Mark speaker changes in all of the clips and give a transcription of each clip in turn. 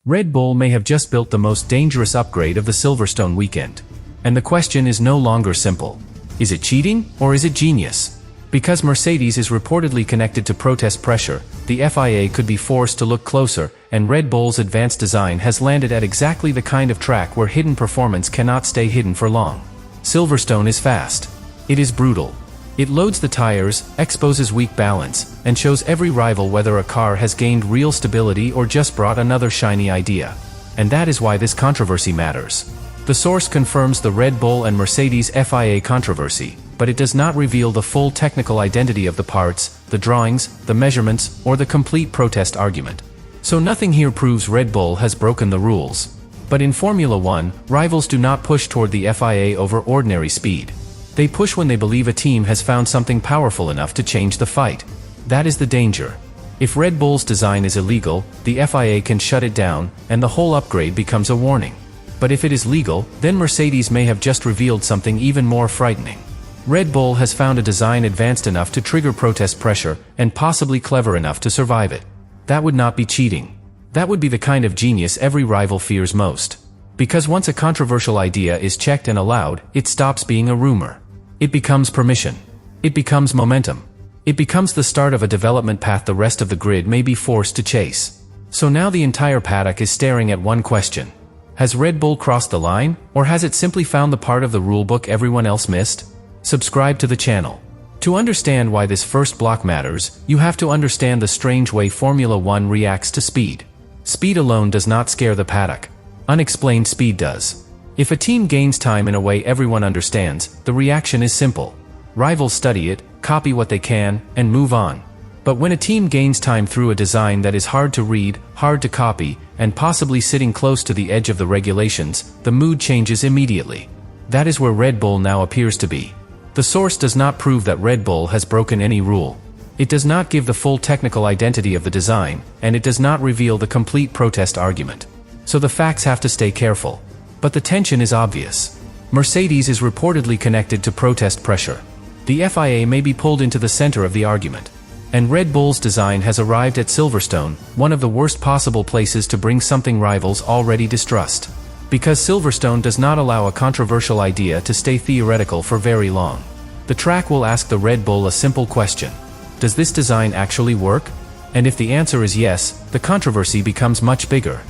Speaker 1: Red Bull may have just built the most dangerous upgrade of the Silverstone weekend. And the question is no longer simple. Is it cheating, or is it genius? Because Mercedes is reportedly connected to protest pressure, the FIA could be forced to look closer, and Red Bull's advanced design has landed at exactly the kind of track where hidden performance cannot stay hidden for long. Silverstone is fast. It is brutal. It loads the tires, exposes weak balance, and shows every rival whether a car has gained real stability or just brought another shiny idea. And that is why this controversy matters. The source confirms the Red Bull and Mercedes FIA controversy, but it does not reveal the full technical identity of the parts, the drawings, the measurements, or the complete protest argument. So nothing here proves Red Bull has broken the rules. But in Formula One, rivals do not push toward the FIA over ordinary speed. They push when they believe a team has found something powerful enough to change the fight. That is the danger. If Red Bull's design is illegal, the FIA can shut it down, and the whole upgrade becomes a warning. But if it is legal, then Mercedes may have just revealed something even more frightening. Red Bull has found a design advanced enough to trigger protest pressure, and possibly clever enough to survive it. That would not be cheating. That would be the kind of genius every rival fears most. Because once a controversial idea is checked and allowed, it stops being a rumor. It becomes permission. It becomes momentum. It becomes the start of a development path the rest of the grid may be forced to chase. So now the entire paddock is staring at one question. Has Red Bull crossed the line, or has it simply found the part of the rulebook everyone else missed? Subscribe to the channel. To understand why this first block matters, you have to understand the strange way Formula One reacts to speed. Speed alone does not scare the paddock. Unexplained speed does. If a team gains time in a way everyone understands, the reaction is simple. Rivals study it, copy what they can, and move on. But when a team gains time through a design that is hard to read, hard to copy, and possibly sitting close to the edge of the regulations, the mood changes immediately. That is where Red Bull now appears to be. The source does not prove that Red Bull has broken any rule. It does not give the full technical identity of the design, and it does not reveal the complete protest argument. So the facts have to stay careful. But the tension is obvious. Mercedes is reportedly connected to protest pressure. The FIA may be pulled into the center of the argument. And Red Bull's design has arrived at Silverstone, one of the worst possible places to bring something rivals already distrust. Because Silverstone does not allow a controversial idea to stay theoretical for very long. The track will ask the Red Bull a simple question. Does this design actually work? And if the answer is yes, the controversy becomes much bigger.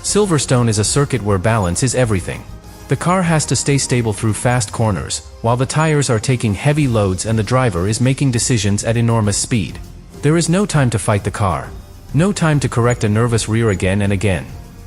Speaker 1: Silverstone is a circuit where balance is everything. The car has to stay stable through fast corners, while the tires are taking heavy loads and the driver is making decisions at enormous speed. There is no time to fight the car. No time to correct a nervous rear again and again.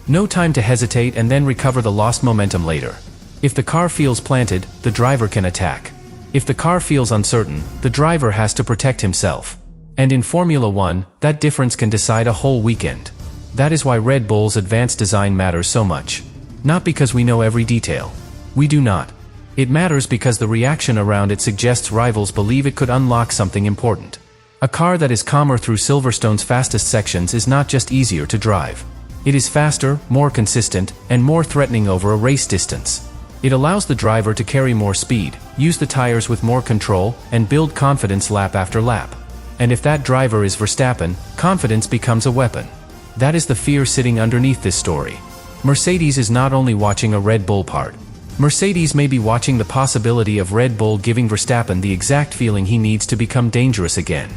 Speaker 1: No time to hesitate and then recover the lost momentum later. If the car feels planted, the driver can attack. If the car feels uncertain, the driver has to protect himself. And in Formula One, that difference can decide a whole weekend. That is why Red Bull's advanced design matters so much. Not because we know every detail. We do not. It matters because the reaction around it suggests rivals believe it could unlock something important. A car that is calmer through Silverstone's fastest sections is not just easier to drive. It is faster, more consistent, and more threatening over a race distance. It allows the driver to carry more speed, use the tires with more control, and build confidence lap after lap. And if that driver is Verstappen, confidence becomes a weapon. That is the fear sitting underneath this story. Mercedes is not only watching a Red Bull part. Mercedes may be watching the possibility of Red Bull giving Verstappen the exact feeling he needs to become dangerous again.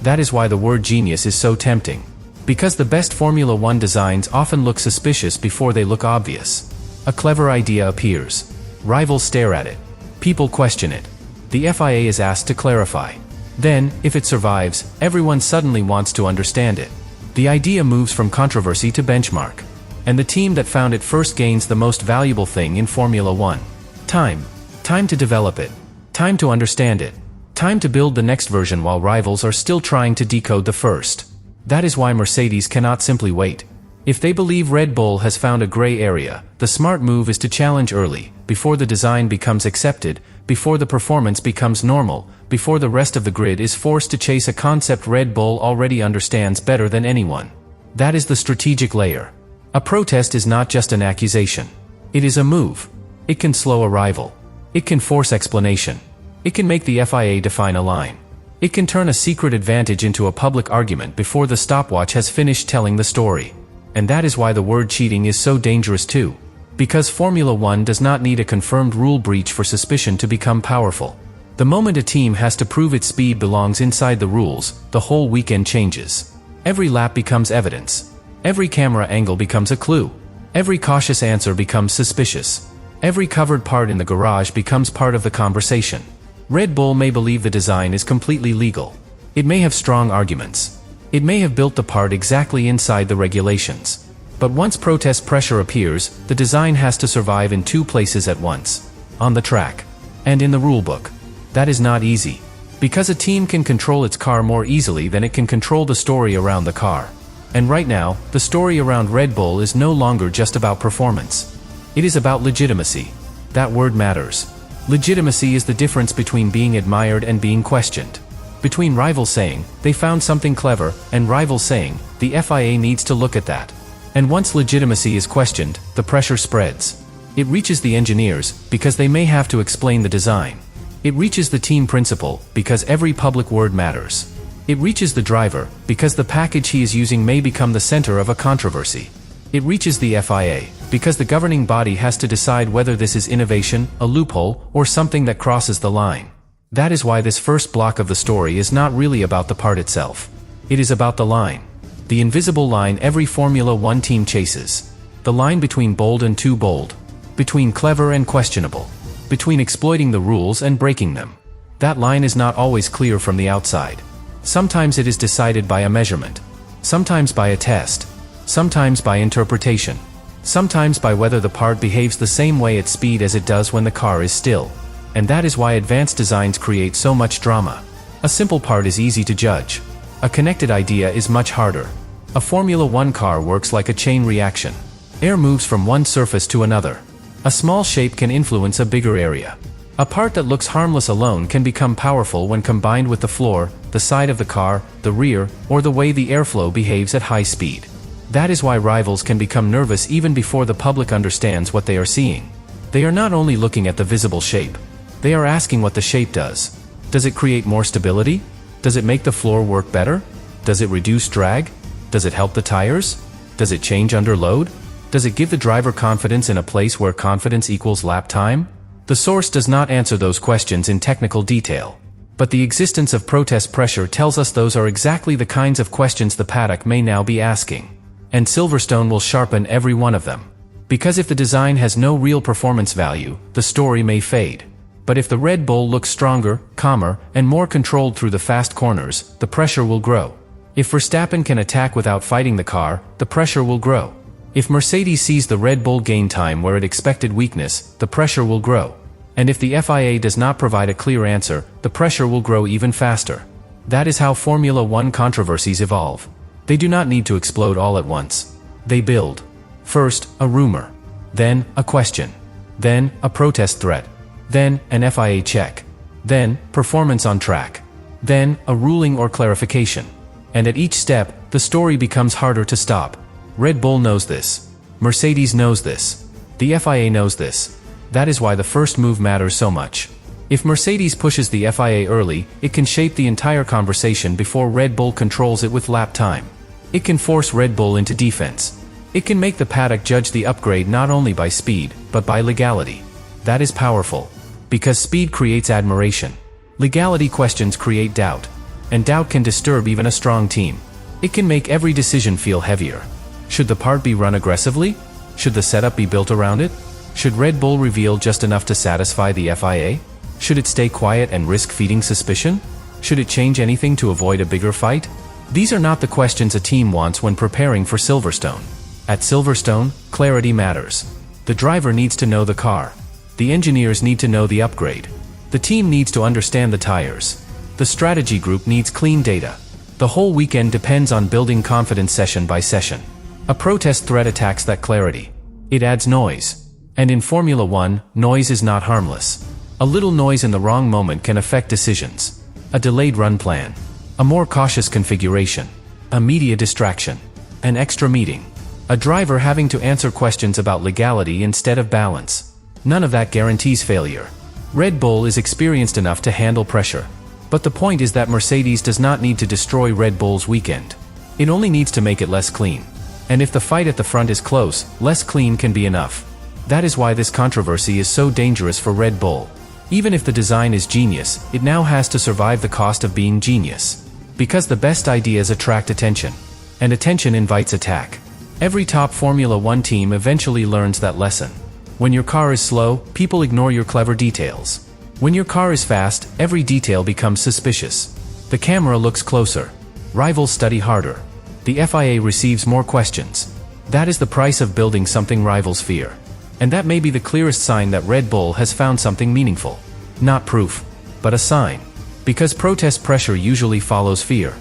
Speaker 1: That is why the word genius is so tempting. Because the best Formula One designs often look suspicious before they look obvious. A clever idea appears. Rivals stare at it. People question it. The FIA is asked to clarify. Then, if it survives, everyone suddenly wants to understand it. The idea moves from controversy to benchmark. And the team that found it first gains the most valuable thing in Formula One. Time. Time to develop it. Time to understand it. Time to build the next version while rivals are still trying to decode the first. That is why Mercedes cannot simply wait. If they believe Red Bull has found a gray area, the smart move is to challenge early, before the design becomes accepted, before the performance becomes normal, before the rest of the grid is forced to chase a concept Red Bull already understands better than anyone. That is the strategic layer. A protest is not just an accusation. It is a move. It can slow a rival. It can force explanation. It can make the FIA define a line. It can turn a secret advantage into a public argument before the stopwatch has finished telling the story. And that is why the word cheating is so dangerous too. Because Formula One does not need a confirmed rule breach for suspicion to become powerful. The moment a team has to prove its speed belongs inside the rules, the whole weekend changes. Every lap becomes evidence. Every camera angle becomes a clue. Every cautious answer becomes suspicious. Every covered part in the garage becomes part of the conversation. Red Bull may believe the design is completely legal. It may have strong arguments. It may have built the part exactly inside the regulations. But once protest pressure appears, the design has to survive in two places at once. On the track. And in the rulebook. That is not easy. Because a team can control its car more easily than it can control the story around the car. And right now, the story around Red Bull is no longer just about performance. It is about legitimacy. That word matters. Legitimacy is the difference between being admired and being questioned. Between rivals saying, they found something clever, and rivals saying, the FIA needs to look at that. And once legitimacy is questioned, the pressure spreads. It reaches the engineers, because they may have to explain the design. It reaches the team principal, because every public word matters. It reaches the driver, because the package he is using may become the center of a controversy. It reaches the FIA, because the governing body has to decide whether this is innovation, a loophole, or something that crosses the line. That is why this first block of the story is not really about the part itself. It is about the line. The invisible line every Formula One team chases. The line between bold and too bold. Between clever and questionable. Between exploiting the rules and breaking them. That line is not always clear from the outside. Sometimes it is decided by a measurement. Sometimes by a test. Sometimes by interpretation. Sometimes by whether the part behaves the same way at speed as it does when the car is still. And that is why advanced designs create so much drama. A simple part is easy to judge. A connected idea is much harder. A Formula One car works like a chain reaction. Air moves from one surface to another. A small shape can influence a bigger area. A part that looks harmless alone can become powerful when combined with the floor, the side of the car, the rear, or the way the airflow behaves at high speed. That is why rivals can become nervous even before the public understands what they are seeing. They are not only looking at the visible shape. They are asking what the shape does. Does it create more stability? Does it make the floor work better? Does it reduce drag? Does it help the tires? Does it change under load? Does it give the driver confidence in a place where confidence equals lap time? The source does not answer those questions in technical detail. But the existence of protest pressure tells us those are exactly the kinds of questions the paddock may now be asking. And Silverstone will sharpen every one of them. Because if the design has no real performance value, the story may fade. But if the Red Bull looks stronger, calmer, and more controlled through the fast corners, the pressure will grow. If Verstappen can attack without fighting the car, the pressure will grow. If Mercedes sees the Red Bull gain time where it expected weakness, the pressure will grow. And if the FIA does not provide a clear answer, the pressure will grow even faster. That is how Formula One controversies evolve. They do not need to explode all at once. They build. First, a rumor. Then, a question. Then, a protest threat. Then, an FIA check. Then, performance on track. Then, a ruling or clarification. And at each step, the story becomes harder to stop. Red Bull knows this. Mercedes knows this. The FIA knows this. That is why the first move matters so much. If Mercedes pushes the FIA early, it can shape the entire conversation before Red Bull controls it with lap time. It can force Red Bull into defense. It can make the paddock judge the upgrade not only by speed, but by legality. That is powerful. Because speed creates admiration. Legality questions create doubt. And doubt can disturb even a strong team. It can make every decision feel heavier. Should the part be run aggressively? Should the setup be built around it? Should Red Bull reveal just enough to satisfy the FIA? Should it stay quiet and risk feeding suspicion? Should it change anything to avoid a bigger fight? These are not the questions a team wants when preparing for Silverstone. At Silverstone, clarity matters. The driver needs to know the car. The engineers need to know the upgrade. The team needs to understand the tires. The strategy group needs clean data. The whole weekend depends on building confidence session by session. A protest threat attacks that clarity. It adds noise. And in Formula One, noise is not harmless. A little noise in the wrong moment can affect decisions. A delayed run plan. A more cautious configuration. A media distraction. An extra meeting. A driver having to answer questions about legality instead of balance. None of that guarantees failure. Red Bull is experienced enough to handle pressure. But the point is that Mercedes does not need to destroy Red Bull's weekend. It only needs to make it less clean. And if the fight at the front is close, less clean can be enough. That is why this controversy is so dangerous for Red Bull. Even if the design is genius, it now has to survive the cost of being genius. Because the best ideas attract attention. And attention invites attack. Every top Formula One team eventually learns that lesson. When your car is slow, people ignore your clever details. When your car is fast, every detail becomes suspicious. The camera looks closer. Rivals study harder. The FIA receives more questions. That is the price of building something rivals fear. And that may be the clearest sign that Red Bull has found something meaningful. Not proof, but a sign. Because protest pressure usually follows fear.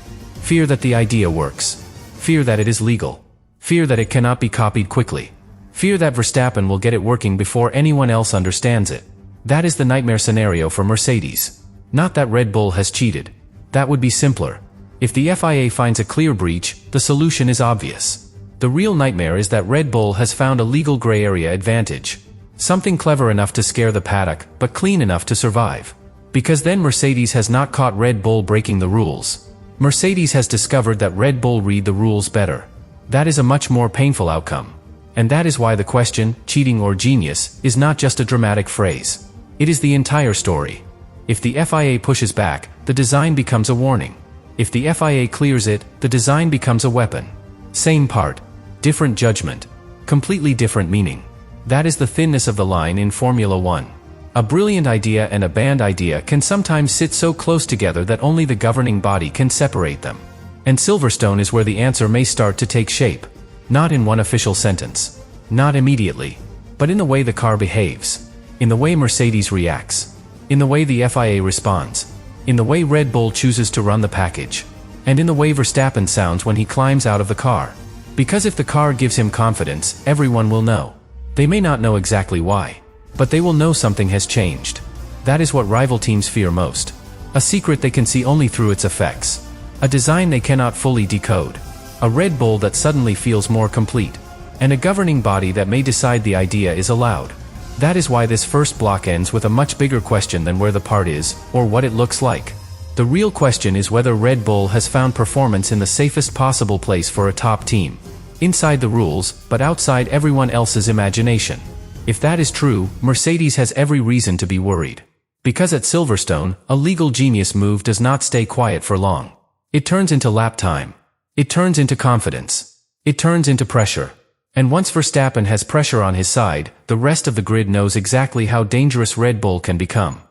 Speaker 1: Fear that the idea works. Fear that it is legal. Fear that it cannot be copied quickly. Fear that Verstappen will get it working before anyone else understands it. That is the nightmare scenario for Mercedes. Not that Red Bull has cheated. That would be simpler. If the FIA finds a clear breach, the solution is obvious. The real nightmare is that Red Bull has found a legal gray area advantage. Something clever enough to scare the paddock, but clean enough to survive. Because then Mercedes has not caught Red Bull breaking the rules. Mercedes has discovered that Red Bull read the rules better. That is a much more painful outcome. And that is why the question, cheating or genius, is not just a dramatic phrase. It is the entire story. If the FIA pushes back, the design becomes a warning. If the FIA clears it, the design becomes a weapon. Same part. Different judgment. Completely different meaning. That is the thinness of the line in Formula One. A brilliant idea and a bad idea can sometimes sit so close together that only the governing body can separate them. And Silverstone is where the answer may start to take shape. Not in one official sentence. Not immediately. But in the way the car behaves. In the way Mercedes reacts. In the way the FIA responds. In the way Red Bull chooses to run the package. And in the way Verstappen sounds when he climbs out of the car. Because if the car gives him confidence, everyone will know. They may not know exactly why. But they will know something has changed. That is what rival teams fear most. A secret they can see only through its effects. A design they cannot fully decode. A Red Bull that suddenly feels more complete. And a governing body that may decide the idea is allowed. That is why this first block ends with a much bigger question than where the part is, or what it looks like. The real question is whether Red Bull has found performance in the safest possible place for a top team. Inside the rules, but outside everyone else's imagination. If that is true, Mercedes has every reason to be worried. Because at Silverstone, a legal genius move does not stay quiet for long. It turns into lap time. It turns into confidence. It turns into pressure. And once Verstappen has pressure on his side, the rest of the grid knows exactly how dangerous Red Bull can become.